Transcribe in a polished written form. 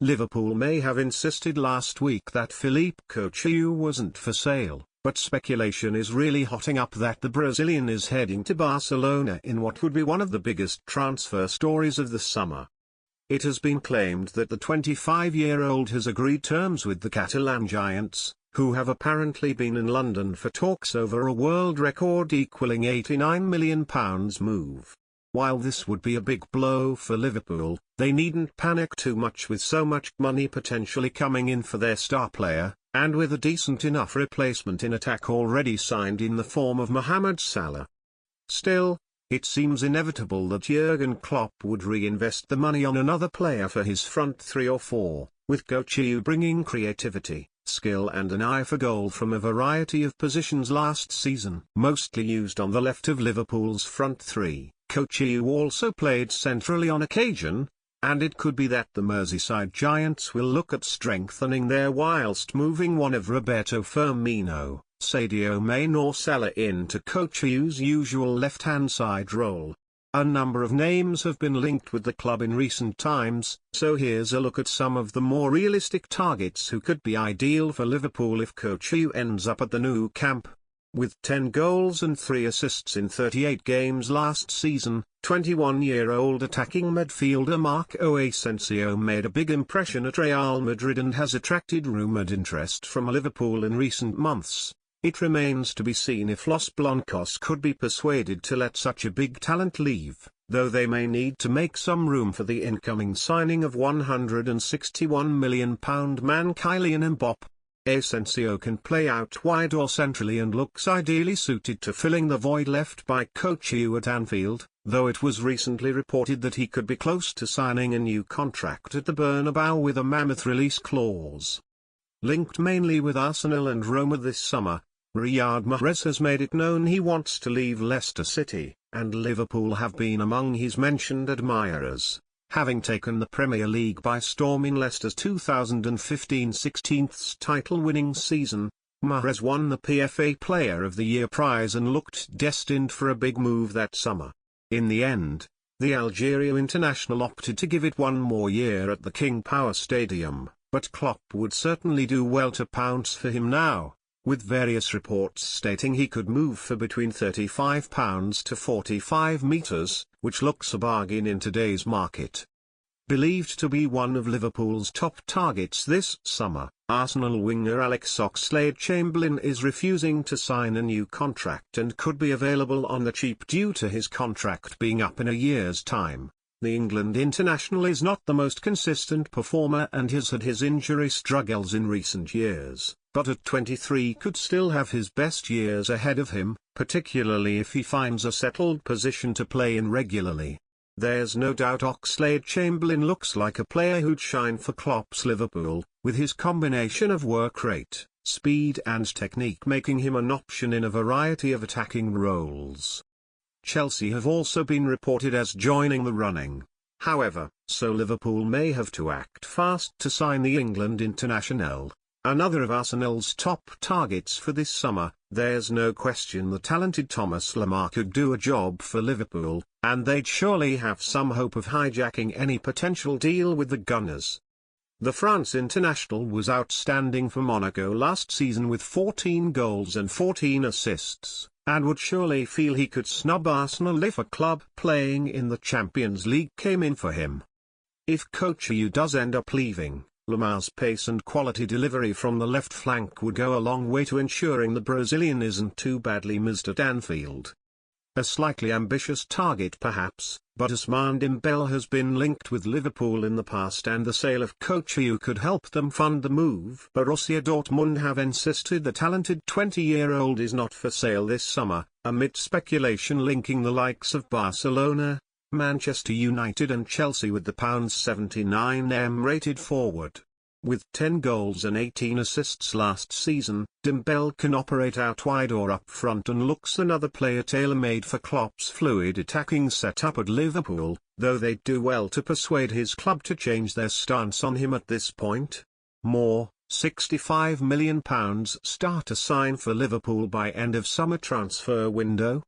Liverpool may have insisted last week that Philippe Coutinho wasn't for sale, but speculation is really hotting up that the Brazilian is heading to Barcelona in what would be one of the biggest transfer stories of the summer. It has been claimed that the 25-year-old has agreed terms with the Catalan giants, who have apparently been in London for talks over a world record equaling £89 million move. While this would be a big blow for Liverpool, they needn't panic too much with so much money potentially coming in for their star player, and with a decent enough replacement in attack already signed in the form of Mohamed Salah. Still, it seems inevitable that Jurgen Klopp would reinvest the money on another player for his front three or four, with Coutinho bringing creativity, skill and an eye for goal from a variety of positions last season. Mostly used on the left of Liverpool's front three, Coutinho also played centrally on occasion, and it could be that the Merseyside Giants will look at strengthening there whilst moving one of Roberto Firmino, Sadio Mane or Salah into Coutinho's usual left-hand side role. A number of names have been linked with the club in recent times, so here's a look at some of the more realistic targets who could be ideal for Liverpool if Coutinho ends up at the Nou Camp. With 10 goals and 3 assists in 38 games last season, 21-year-old attacking midfielder Marco Asensio made a big impression at Real Madrid and has attracted rumoured interest from Liverpool in recent months. It remains to be seen if Los Blancos could be persuaded to let such a big talent leave, though they may need to make some room for the incoming signing of £161 million man Kylian Mbappé. Asensio can play out wide or centrally and looks ideally suited to filling the void left by Coutinho at Anfield, though it was recently reported that he could be close to signing a new contract at the Bernabeu with a mammoth release clause. Linked mainly with Arsenal and Roma this summer, Riyad Mahrez has made it known he wants to leave Leicester City, and Liverpool have been among his mentioned admirers. Having taken the Premier League by storm in Leicester's 2015-16 title-winning season, Mahrez won the PFA Player of the Year prize and looked destined for a big move that summer. In the end, the Algeria international opted to give it one more year at the King Power Stadium, but Klopp would certainly do well to pounce for him now, with various reports stating he could move for between £35 to £45, which looks a bargain in today's market. Believed to be one of Liverpool's top targets this summer, Arsenal winger Alex Oxlade-Chamberlain is refusing to sign a new contract and could be available on the cheap due to his contract being up in a year's time. The England international is not the most consistent performer and has had his injury struggles in recent years, but at 23 could still have his best years ahead of him, particularly if he finds a settled position to play in regularly. There's no doubt Oxlade-Chamberlain looks like a player who'd shine for Klopp's Liverpool, with his combination of work rate, speed and technique making him an option in a variety of attacking roles. Chelsea have also been reported as joining the running. However, so Liverpool may have to act fast to sign the England international. Another of Arsenal's top targets for this summer, there's no question the talented Thomas Lemar could do a job for Liverpool, and they'd surely have some hope of hijacking any potential deal with the Gunners. The France international was outstanding for Monaco last season with 14 goals and 14 assists, and would surely feel he could snub Arsenal if a club playing in the Champions League came in for him. If Coutinho does end up leaving, Lemar's pace and quality delivery from the left flank would go a long way to ensuring the Brazilian isn't too badly missed at Anfield. A slightly ambitious target perhaps, but Ousmane Dembele has been linked with Liverpool in the past and the sale of Coutinho could help them fund the move. Borussia Dortmund have insisted the talented 20-year-old is not for sale this summer, amid speculation linking the likes of Barcelona, Manchester United and Chelsea with the £79m rated forward. With 10 goals and 18 assists last season, Dembele can operate out wide or up front and looks another player tailor-made for Klopp's fluid attacking setup at Liverpool, though they'd do well to persuade his club to change their stance on him at this point. More, £65 million start to sign for Liverpool by end of summer transfer window.